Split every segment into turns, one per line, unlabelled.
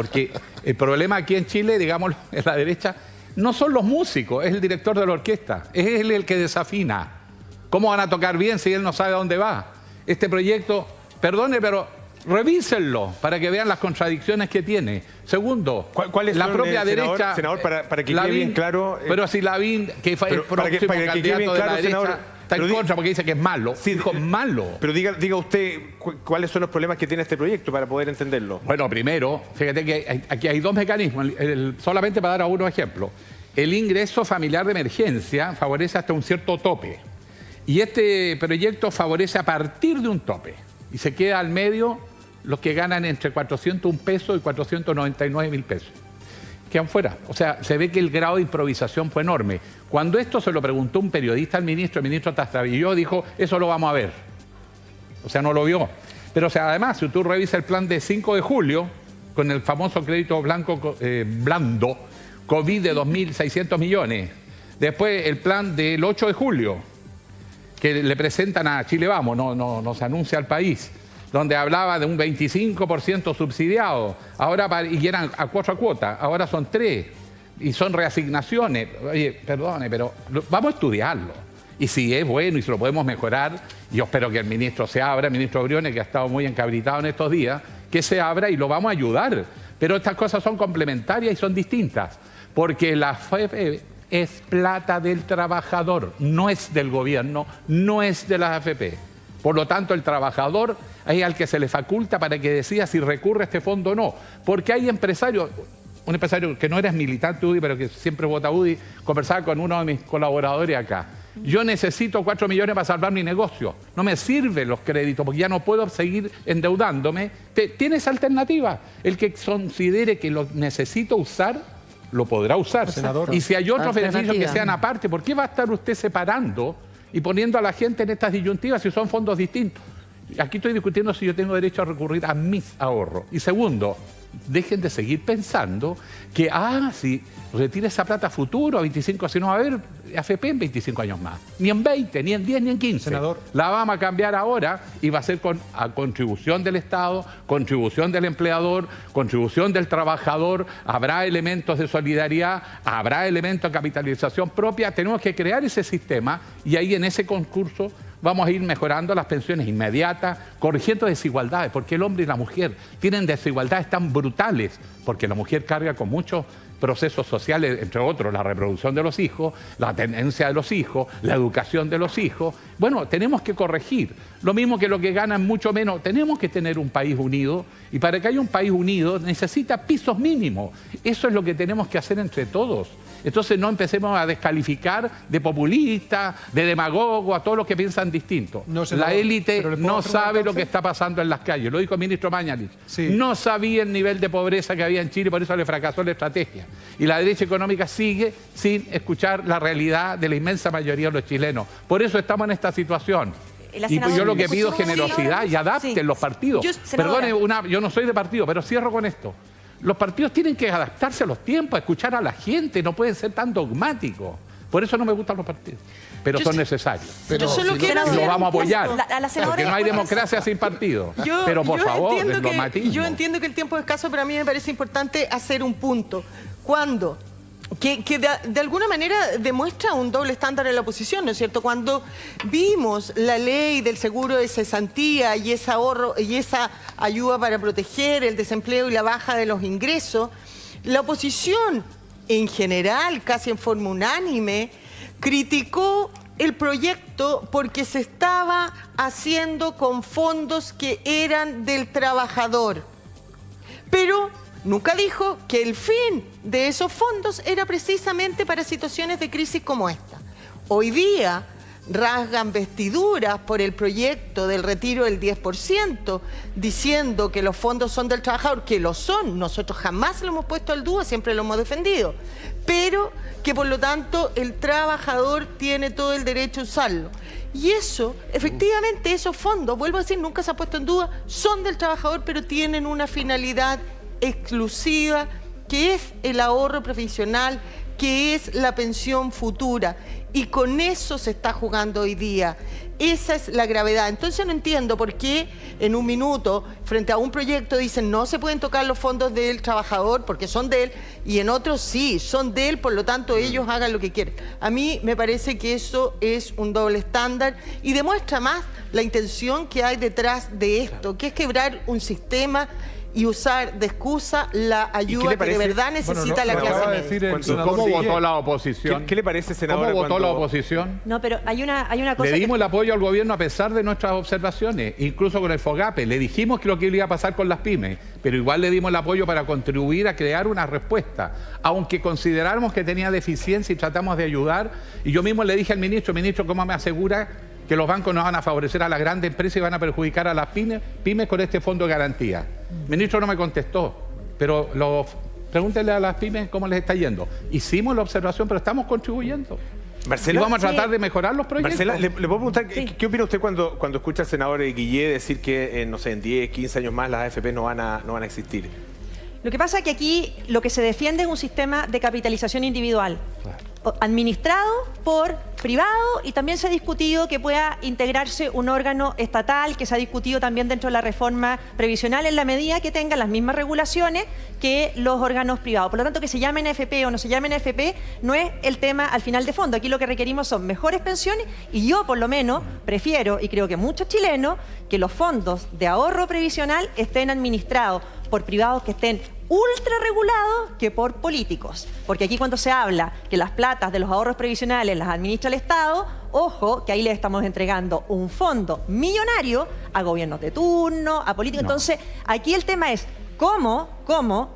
Porque el problema aquí en Chile, digamos, en la derecha, no son los músicos, es el director de la orquesta, es él el que desafina. ¿Cómo van a tocar bien si él no sabe a dónde va? Este proyecto, perdone, pero revísenlo para que vean las contradicciones que tiene. Segundo,
¿cuál es
la propia derecha...
Senador, para que quede bien claro...
Pero si Lavín, que fue el próximo candidato de la derecha... Senador, está en contra porque dice que es malo.
Sí,
dijo malo.
Pero diga usted cuáles son los problemas que tiene este proyecto para poder entenderlo.
Bueno, primero, fíjate que aquí hay dos mecanismos, solamente para dar algunos ejemplos. El ingreso familiar de emergencia favorece hasta un cierto tope. Y este proyecto favorece a partir de un tope. Y se queda al medio los que ganan entre 401 pesos y 499.000 pesos. Quedan fuera. O sea, se ve que el grado de improvisación fue enorme. Cuando esto se lo preguntó un periodista al ministro, el ministro trastabilló, dijo, eso lo vamos a ver. O sea, no lo vio. Pero o sea, además, si tú revisas el plan de 5 de julio, con el famoso crédito blando, COVID de 2.600 millones. Después el plan del 8 de julio, que le presentan a Chile Vamos, no se anuncia al país, donde hablaba de un 25% subsidiado, ahora, y eran a 4 cuotas, ahora son 3, y son reasignaciones. Oye, perdone, pero vamos a estudiarlo. Y si es bueno y si lo podemos mejorar, yo espero que el ministro se abra, el ministro Briones, que ha estado muy encabritado en estos días, que se abra y lo vamos a ayudar. Pero estas cosas son complementarias y son distintas, porque la AFP es plata del trabajador, no es del gobierno, no es de la AFP. Por lo tanto, el trabajador es al que se le faculta para que decida si recurre a este fondo o no. Porque hay empresarios, un empresario que no era militante UDI, pero que siempre vota UDI, conversaba con uno de mis colaboradores acá. Yo necesito 4 millones para salvar mi negocio. No me sirven los créditos porque ya no puedo seguir endeudándome. ¿Tienes alternativa? El que considere que lo necesito usar, lo podrá usar.
Senador,
y si hay otros beneficios que sean aparte, ¿por qué va a estar usted separando y poniendo a la gente en estas disyuntivas si son fondos distintos? Aquí estoy discutiendo si yo tengo derecho a recurrir a mis ahorros. Y segundo, dejen de seguir pensando que, si retira esa plata a futuro, a 25, si no va a haber AFP en 25 años más. Ni en 20, ni en 10, ni en 15.
Senador.
La vamos a cambiar ahora y va a ser a contribución del Estado, contribución del empleador, contribución del trabajador. Habrá elementos de solidaridad, habrá elementos de capitalización propia. Tenemos que crear ese sistema y ahí en ese concurso vamos a ir mejorando las pensiones inmediatas, corrigiendo desigualdades, porque el hombre y la mujer tienen desigualdades tan brutales, porque la mujer carga con muchos procesos sociales, entre otros la reproducción de los hijos, la tenencia de los hijos, la educación de los hijos. Bueno, tenemos que corregir. Lo mismo que lo que ganan mucho menos. Tenemos que tener un país unido y para que haya un país unido necesita pisos mínimos. Eso es lo que tenemos que hacer entre todos. Entonces no empecemos a descalificar de populistas, de demagogos, a todos los que piensan distinto.
No, senador,
la élite no sabe lo que
usted
está pasando en las calles. Lo dijo el ministro Mañalich.
Sí.
No sabía el nivel de pobreza que había en Chile, por eso le fracasó la estrategia. Y la derecha económica sigue sin escuchar la realidad de la inmensa mayoría de los chilenos. Por eso estamos en esta situación. Y yo lo que pido es generosidad y adapten los partidos. Perdone, yo no soy de partido, pero cierro con esto. Los partidos tienen que adaptarse a los tiempos, a escuchar a la gente, no pueden ser tan dogmáticos. Por eso no me gustan los partidos, pero son necesarios.
Pero
y lo vamos a apoyar, porque no hay democracia sin partido. Pero por favor, dogmatismo.
Yo entiendo que el tiempo es escaso, pero a mí me parece importante hacer un punto. Cuando de alguna manera demuestra un doble estándar en la oposición, ¿no es cierto? Cuando vimos la ley del seguro de cesantía y ese ahorro y esa ayuda para proteger el desempleo y la baja de los ingresos, la oposición en general, casi en forma unánime, criticó el proyecto porque se estaba haciendo con fondos que eran del trabajador. Pero nunca dijo que el fin de esos fondos era precisamente para situaciones de crisis como esta. Hoy día rasgan vestiduras por el proyecto del retiro del 10%, diciendo que los fondos son del trabajador, que lo son, nosotros jamás lo hemos puesto al duda, siempre lo hemos defendido, pero que por lo tanto el trabajador tiene todo el derecho a usarlo. Y eso, efectivamente, esos fondos, vuelvo a decir, nunca se ha puesto en duda, son del trabajador, pero tienen una finalidad exclusiva, que es el ahorro profesional, que es la pensión futura. Y con eso se está jugando hoy día. Esa es la gravedad. Entonces no entiendo por qué en un minuto, frente a un proyecto, dicen no se pueden tocar los fondos del trabajador porque son de él, y en otros sí, son de él, por lo tanto ellos hagan lo que quieren. A mí me parece que eso es un doble estándar y demuestra más la intención que hay detrás de esto, que es quebrar un sistema y usar de excusa la ayuda que de verdad necesita la clase media.
¿Y cómo votó la oposición?
¿Qué le parece, senadora?
¿Cómo votó la oposición?
No, pero hay una cosa.
Le dimos el apoyo al gobierno a pesar de nuestras observaciones, incluso con el FOGAPE. Le dijimos que lo que iba a pasar con las pymes, pero igual le dimos el apoyo para contribuir a crear una respuesta, aunque consideráramos que tenía deficiencia y tratamos de ayudar. Y yo mismo le dije al ministro, ¿cómo me asegura que los bancos no van a favorecer a las grandes empresas y van a perjudicar a las pymes con este fondo de garantía? El ministro no me contestó, pero pregúntenle a las pymes cómo les está yendo. Hicimos la observación, pero estamos contribuyendo.
Marcela,
y vamos a tratar de mejorar los proyectos.
Marcela, ¿le puedo preguntar qué opina usted cuando escucha al senador Guillé decir que no sé, en 10, 15 años más las AFP no van a existir?
Lo que pasa es que aquí lo que se defiende es un sistema de capitalización individual, administrado por privado, y también se ha discutido que pueda integrarse un órgano estatal, que se ha discutido también dentro de la reforma previsional en la medida que tengan las mismas regulaciones que los órganos privados. Por lo tanto, que se llamen AFP o no se llamen AFP no es el tema al final de fondo. Aquí lo que requerimos son mejores pensiones, y yo por lo menos prefiero, y creo que muchos chilenos, que los fondos de ahorro previsional estén administrados por privados que estén ultra regulados que por políticos. Porque aquí cuando se habla que las platas de los ahorros previsionales las administra el Estado, ojo, que ahí le estamos entregando un fondo millonario a gobiernos de turno, a políticos. Entonces, aquí el tema es cómo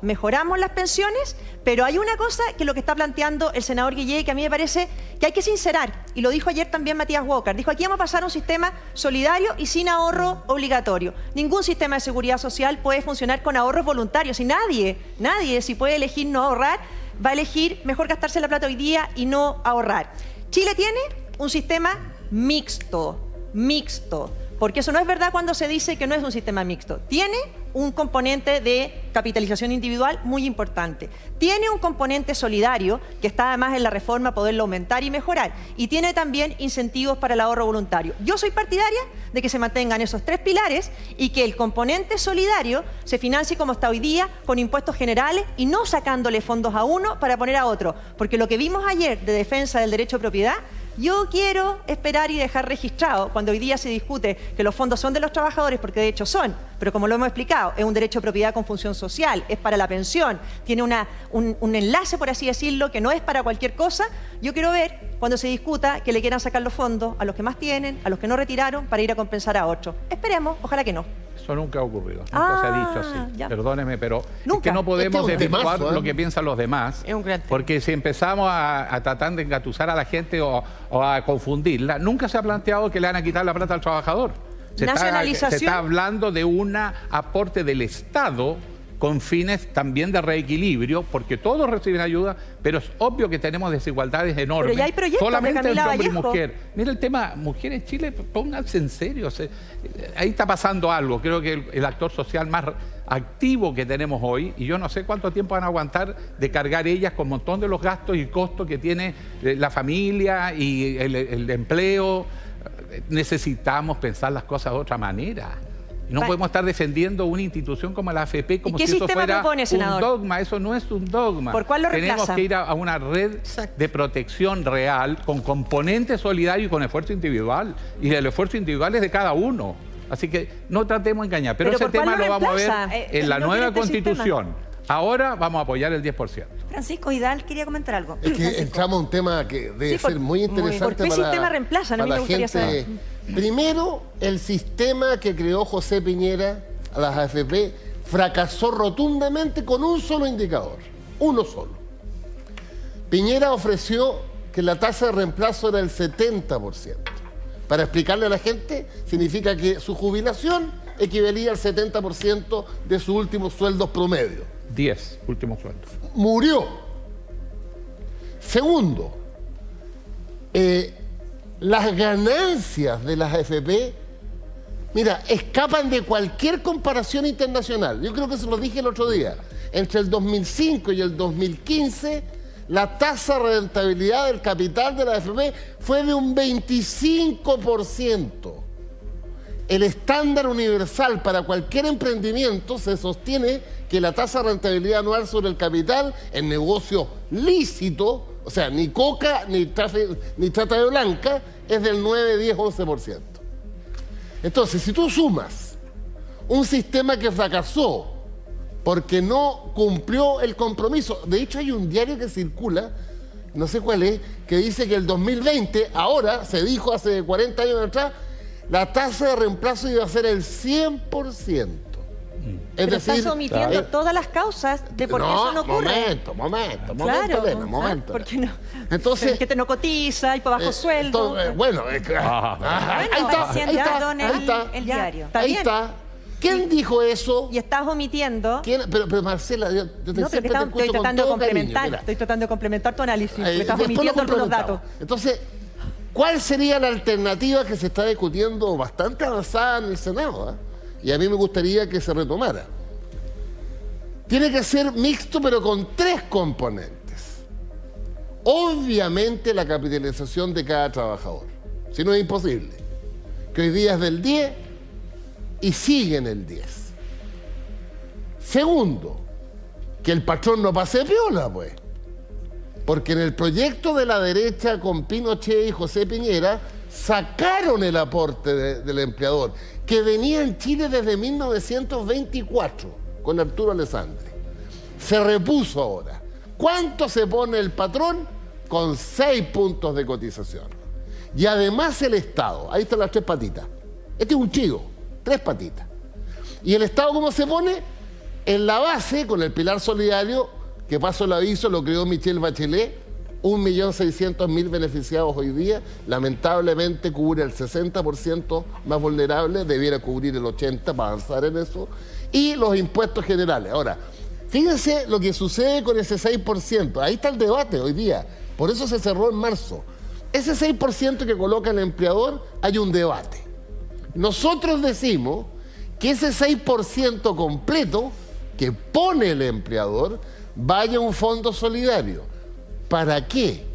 mejoramos las pensiones, pero hay una cosa que lo que está planteando el senador Guillé, que a mí me parece que hay que sincerar, y lo dijo ayer también Matías Walker, dijo: aquí vamos a pasar a un sistema solidario y sin ahorro obligatorio. Ningún sistema de seguridad social puede funcionar con ahorros voluntarios, y nadie, si puede elegir no ahorrar, va a elegir mejor gastarse la plata hoy día y no ahorrar. Chile tiene un sistema mixto, porque eso no es verdad cuando se dice que no es un sistema mixto. Tiene un componente de capitalización individual muy importante. Tiene un componente solidario, que está además en la reforma poderlo aumentar y mejorar. Y tiene también incentivos para el ahorro voluntario. Yo soy partidaria de que se mantengan esos tres pilares y que el componente solidario se financie como está hoy día, con impuestos generales y no sacándole fondos a uno para poner a otro. Porque lo que vimos ayer de defensa del derecho a propiedad, yo quiero esperar y dejar registrado, cuando hoy día se discute que los fondos son de los trabajadores, porque de hecho son, pero como lo hemos explicado, es un derecho de propiedad con función social, es para la pensión, tiene un enlace, por así decirlo, que no es para cualquier cosa. Yo quiero ver, cuando se discuta, que le quieran sacar los fondos a los que más tienen, a los que no retiraron, para ir a compensar a otros. Esperemos, ojalá que no.
Eso nunca ha ocurrido, nunca se ha dicho así.
Ya.
Perdóneme, pero
Nunca.
es que no podemos desvirtuar
temazo,
lo que piensan los demás,
Es un gran tema.
porque si empezamos a tratar de engatusar a la gente o a confundirla, nunca se ha planteado que le van a quitar la plata al trabajador. Se está hablando de un aporte del Estado con fines también de reequilibrio, porque todos reciben ayuda, pero es obvio que tenemos desigualdades enormes.
Pero ya hay proyectos
solamente
de Camila
entre hombre y
Vallejo.
mujer. Mira el tema, mujeres en Chile, pónganse en serio. Ahí está pasando algo. Creo que el actor social más activo que tenemos hoy, y yo no sé cuánto tiempo van a aguantar de cargar ellas con un montón de los gastos y costos que tiene la familia y el empleo. Necesitamos pensar las cosas de otra manera. No podemos estar defendiendo una institución como la AFP como si eso fuera un dogma. Eso no es un dogma.
¿Por cuál lo
Tenemos
reemplaza?
que ir a una red de protección real con componente solidario y con esfuerzo individual. Y el esfuerzo individual es de cada uno. Así que no tratemos de engañar. Pero ese tema lo vamos a ver en la nueva Constitución. Ahora vamos a apoyar el 10%.
Francisco Vidal quería comentar algo.
Es que entramos a un tema que debe ser muy interesante
¿por qué sistema reemplazan? A mí me gustaría saber.
Primero, el sistema que creó José Piñera a las AFP fracasó rotundamente con un solo indicador, uno solo. Piñera ofreció que la tasa de reemplazo era el 70%. Para explicarle a la gente, significa que su jubilación equivalía al 70% de sus últimos sueldos promedio.
10 últimos sueldos.
Murió. Segundo, las ganancias de las AFP, mira, escapan de cualquier comparación internacional. Yo creo que se lo dije el otro día. Entre el 2005 y el 2015, la tasa de rentabilidad del capital de la AFP fue de un 25%. El estándar universal para cualquier emprendimiento se sostiene que la tasa de rentabilidad anual sobre el capital en negocio lícito, o sea, ni coca ni trata de blanca, es del 9, 10, 11%. Entonces, si tú sumas un sistema que fracasó porque no cumplió el compromiso, de hecho hay un diario que circula, no sé cuál es, que dice que el 2020, ahora, se dijo hace 40 años atrás, la tasa de reemplazo iba a ser el 100%. Es
Pero
decir,
estás omitiendo todas las causas de por qué eso no ocurre.
Momento,
Claro,
Elena, momento.
¿por qué no?
Entonces,
El que te no cotiza y por bajo sueldo.
bueno, ahí está,
apareciendo en el diario.
Está
ahí
bien.
está. ¿Quién dijo eso?
Y estás omitiendo.
Pero Marcela, yo
No, pero
siempre
que
te
estoy
escucho con
tratando de
todo cariño,
complementar.
mira.
Estoy tratando de complementar tu análisis. porque estás
Después
omitiendo
lo
algunos datos.
complementamos. Entonces, ¿cuál sería la alternativa que se está discutiendo bastante avanzada en el Senado? Y a mí me gustaría que se retomara. Tiene que ser mixto, pero con 3 componentes. Obviamente la capitalización de cada trabajador. Si no es imposible. Que hoy día es del 10 y sigue en el 10. Segundo, que el patrón no pase piola, pues. Porque en el proyecto de la derecha con Pinochet y José Piñera sacaron el aporte del empleador, que venía en Chile desde 1924 con Arturo Alessandri. Se repuso ahora. ¿Cuánto se pone el patrón? Con 6 puntos de cotización. Y además el Estado, ahí están las 3 patitas. Este es un chivo, 3 patitas. ¿Y el Estado cómo se pone? En la base, con el pilar solidario, que paso el aviso, lo creó Michelle Bachelet, 1.600.000 beneficiados hoy día, lamentablemente cubre el 60% más vulnerable, debiera cubrir el 80% para avanzar en eso, y los impuestos generales. Ahora, fíjense lo que sucede con ese 6%, ahí está el debate hoy día, por eso se cerró en marzo. Ese 6% que coloca el empleador, hay un debate. Nosotros decimos que ese 6% completo que pone el empleador vaya a un fondo solidario. ¿Para qué?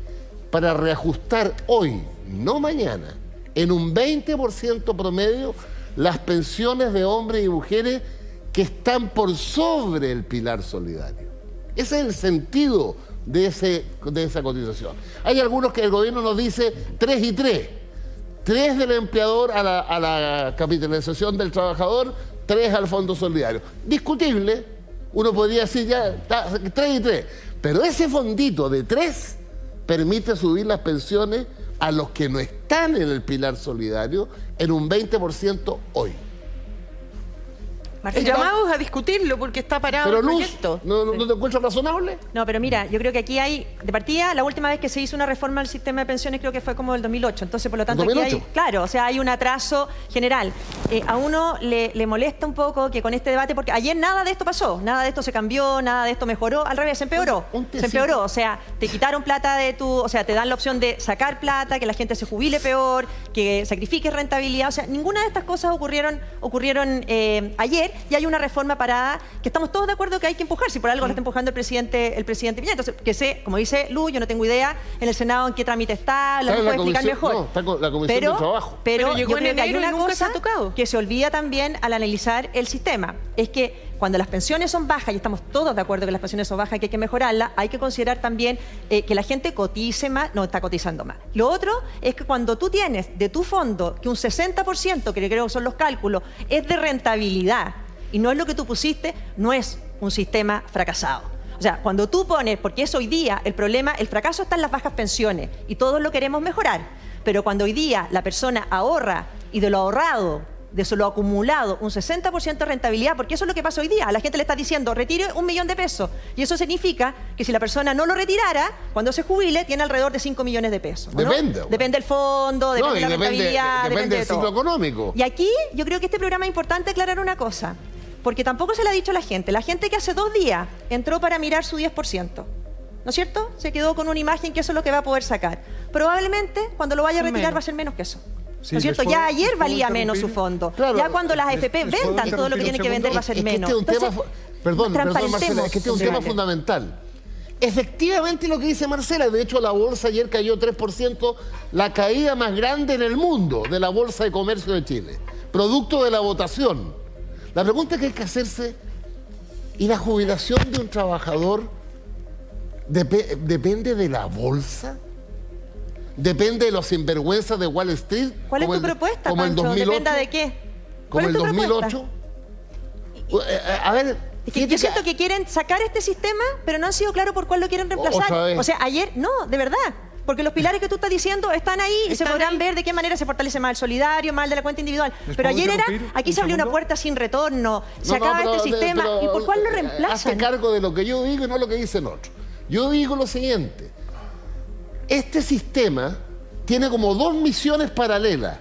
Para reajustar hoy, no mañana, en un 20% promedio las pensiones de hombres y mujeres que están por sobre el pilar solidario. Ese es el sentido de esa cotización. Hay algunos que el gobierno nos dice 3 y 3. 3 del empleador a la capitalización del trabajador, 3 al fondo solidario. Discutible, uno podría decir ya 3 y 3. Pero ese fondito de 3 permite subir las pensiones a los que no están en el pilar solidario en un 20% hoy.
Llamados a discutirlo porque está parado
Pero
el
Luz,
proyecto.
¿no te encuentras razonable?
No, pero mira, yo creo que aquí hay, de partida, la última vez que se hizo una reforma al sistema de pensiones creo que fue como el 2008. Entonces, por lo tanto, aquí hay, claro, o sea, hay un atraso general. A uno le molesta un poco que con este debate, porque ayer nada de esto pasó, nada de esto se cambió, nada de esto mejoró, al revés, se empeoró. Se empeoró, o sea, te quitaron plata o sea, te dan la opción de sacar plata, que la gente se jubile peor, que sacrifique rentabilidad, o sea, ninguna de estas cosas ocurrieron ayer. Y hay una reforma parada que estamos todos de acuerdo que hay que empujar, si por algo la está empujando el presidente Piñera. Entonces, que sé, como dice Luz, yo no tengo idea en el Senado en qué trámite está, lo puede explicar mejor.
No, está con la Comisión de Trabajo.
Pero
llegó
yo creo que hay una cosa
tocado.
que se olvida también al analizar el sistema. Es que cuando las pensiones son bajas, y estamos todos de acuerdo que las pensiones son bajas, que hay que mejorarlas, hay que considerar también que la gente cotice más, no está cotizando más. Lo otro es que cuando tú tienes de tu fondo que un 60%, que creo que son los cálculos, es de rentabilidad, y no es lo que tú pusiste, no es un sistema fracasado. O sea, cuando tú pones, porque es hoy día el problema, el fracaso está en las bajas pensiones y todos lo queremos mejorar, pero cuando hoy día la persona ahorra y de lo ahorrado, de lo acumulado, un 60% de rentabilidad, porque eso es lo que pasa hoy día. A la gente le está diciendo, retire 1 millón de pesos. Y eso significa que si la persona no lo retirara, cuando se jubile, tiene alrededor de 5 millones de pesos. ¿no?
Depende.
Depende del fondo, depende de la rentabilidad,
depende del
de todo.
ciclo económico.
Y aquí yo creo que este programa es importante aclarar una cosa, porque tampoco se le ha dicho a la gente que hace 2 días entró para mirar su 10%. ¿No es cierto? Se quedó con una imagen que eso es lo que va a poder sacar. Probablemente cuando lo vaya a retirar va a ser menos que eso.
Sí,
¿no es cierto? Ya ayer valía menos su fondo.
Claro,
ya cuando las AFP vendan todo lo que tienen que vender va a ser menos.
Perdón, Marcela, es que este es un tema
transparentemos
fundamental. efectivamente lo que dice Marcela. De hecho, la bolsa ayer cayó 3%, la caída más grande en el mundo de la Bolsa de Comercio de Chile, producto de la votación. La pregunta que hay que hacerse, ¿y la jubilación de un trabajador depende de la bolsa? ¿Depende de los sinvergüenzas de Wall Street?
¿Cuál es tu propuesta,
como el
Pancho?
2008,
¿Depende de qué?
Como el 2008. A ver,
Es que yo siento que quieren sacar este sistema, pero no han sido claros por cuál lo quieren reemplazar.
Otra vez.
O sea, ayer, no, de verdad. Porque los pilares que tú estás diciendo están ahí y se podrán ver de qué manera se fortalece más el solidario, más el de la cuenta individual. Pero ayer era, aquí se abrió una puerta sin retorno, se acaba este sistema. ¿Y por cuál lo reemplazan?
Hazte cargo de lo que yo digo y no lo que dicen otros. Yo digo lo siguiente. Este sistema tiene como dos misiones paralelas,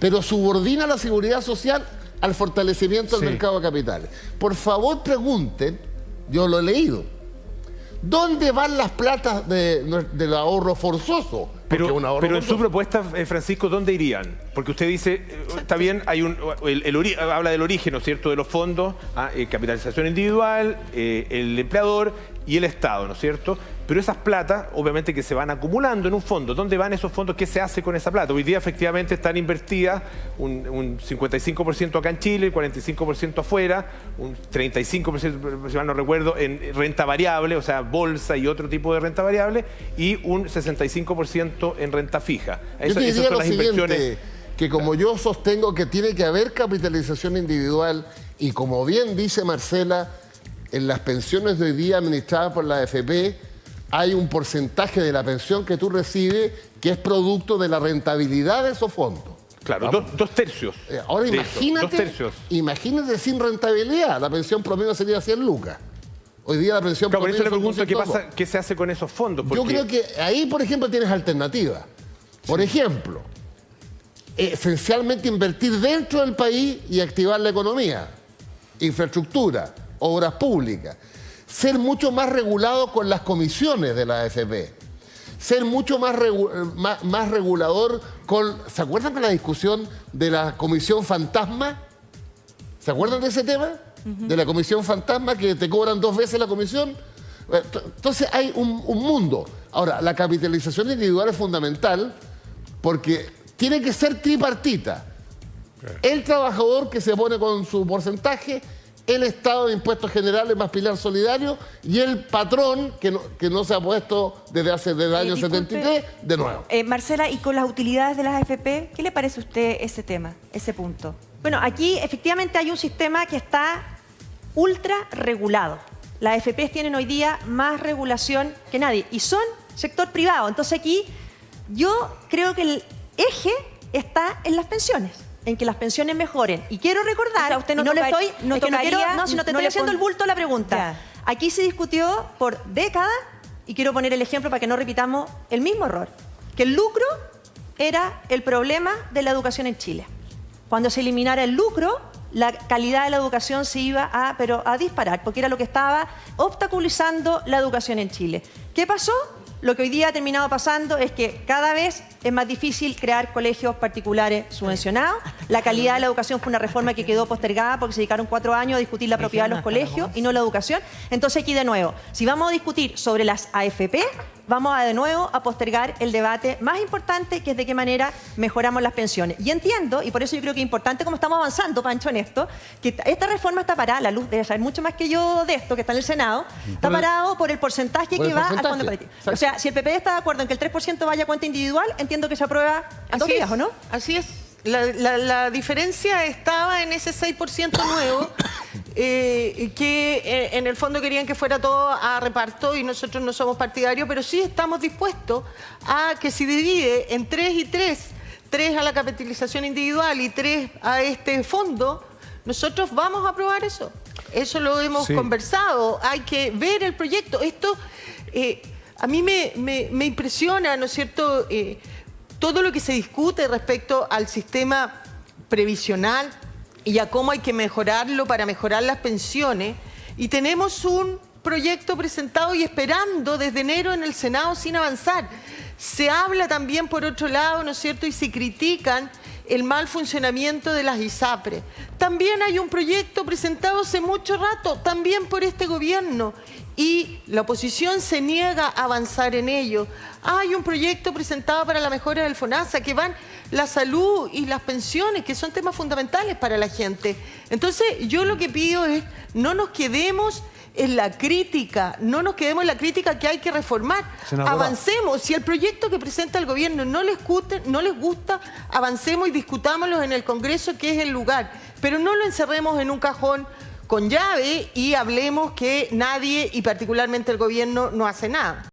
pero subordina la seguridad social al fortalecimiento del mercado de capitales. Por favor, pregunten, yo lo he leído, ¿dónde van las platas del ahorro forzoso?
Pero en su propuesta, Francisco, ¿dónde irían? Porque usted dice, está bien, hay habla del origen, ¿no es cierto?, de los fondos, capitalización individual, el empleador y el Estado, ¿no es cierto? Pero esas platas, obviamente, que se van acumulando en un fondo. ¿Dónde van esos fondos? ¿Qué se hace con esa plata? Hoy día, efectivamente, están invertidas un 55% acá en Chile, 45% afuera, un 35%, si mal no recuerdo, en renta variable, o sea, bolsa y otro tipo de renta variable, y un 65% en renta fija.
Yo te diría lo siguiente, que como yo sostengo que tiene que haber capitalización individual, y como bien dice Marcela, en las pensiones de hoy día administradas por la AFP, hay un porcentaje de la pensión que tú recibes que es producto de la rentabilidad de esos fondos.
Claro, dos tercios.
Ahora imagínate sin rentabilidad, la pensión promedio sería 100 lucas. Hoy día la pensión promedio...
Por eso le pregunto qué se hace con esos fondos.
Yo creo que ahí, por ejemplo, tienes alternativas. Por ejemplo, esencialmente invertir dentro del país y activar la economía, infraestructura, obras públicas. Ser mucho más regulado con las comisiones de la AFP. Ser mucho más regulador con... ¿Se acuerdan de la discusión de la comisión fantasma? ¿Se acuerdan de ese tema? De la comisión fantasma, que te cobran 2 veces la comisión. Entonces hay un mundo. Ahora, la capitalización individual es fundamental porque tiene que ser tripartita. El trabajador que se pone con su porcentaje, el Estado de Impuestos Generales más pilar solidario y el patrón que no se ha puesto desde el año 73 de nuevo.
Marcela, y con las utilidades de las AFP, ¿qué le parece a usted ese tema, ese punto?
Bueno, aquí efectivamente hay un sistema que está ultra regulado. Las AFPs tienen hoy día más regulación que nadie y son sector privado. Entonces aquí yo creo que el eje está en las pensiones, en que las pensiones mejoren. Y quiero recordar,
o sea, usted no
no
toca,
le estoy,
no
es que no quiero, no, si no te
no
estoy
le
haciendo el bulto a la pregunta.
Ya.
Aquí se discutió por décadas, y quiero poner el ejemplo para que no repitamos el mismo error, que el lucro era el problema de la educación en Chile. Cuando se eliminara el lucro, la calidad de la educación se iba a disparar, porque era lo que estaba obstaculizando la educación en Chile. ¿Qué pasó? Lo que hoy día ha terminado pasando es que cada vez es más difícil crear colegios particulares subvencionados. La calidad de la educación fue una reforma que quedó postergada porque se dedicaron 4 años a discutir la propiedad de los colegios y no la educación. Entonces aquí de nuevo, si vamos a discutir sobre las AFP, vamos de nuevo a postergar el debate más importante, que es de qué manera mejoramos las pensiones. Y entiendo, y por eso yo creo que es importante como estamos avanzando, Pancho, en esto, que esta reforma está parada, la luz debe saber mucho más que yo de esto, que está en el Senado, está parado por el porcentaje que va al fondo político. O sea, si el PP está de acuerdo en que el 3% vaya a cuenta individual, entiendo que se aprueba en 2 días, ¿o no?
Así es. La diferencia estaba en ese 6% nuevo, que en el fondo querían que fuera todo a reparto y nosotros no somos partidarios, pero sí estamos dispuestos a que se divide en 3 y 3, 3 a la capitalización individual y 3 a este fondo. Nosotros vamos a aprobar eso. Eso lo hemos conversado. Hay que ver el proyecto. Esto a mí me impresiona, ¿no es cierto?, todo lo que se discute respecto al sistema previsional y a cómo hay que mejorarlo para mejorar las pensiones. Y tenemos un proyecto presentado y esperando desde enero en el Senado sin avanzar. Se habla también, por otro lado, ¿no es cierto?, y se critican el mal funcionamiento de las ISAPRES. También hay un proyecto presentado hace mucho rato, también por este gobierno, y la oposición se niega a avanzar en ello. Hay un proyecto presentado para la mejora del FONASA, que van la salud y las pensiones, que son temas fundamentales para la gente. Entonces, yo lo que pido es, no nos quedemos en la crítica, no nos quedemos en la crítica que hay que reformar.
Senadora.
Avancemos. Si el proyecto que presenta el gobierno no les gusta, avancemos y discutámoslo en el Congreso, que es el lugar. Pero no lo encerremos en un cajón con llave y hablemos que nadie, y particularmente el gobierno, no hace nada.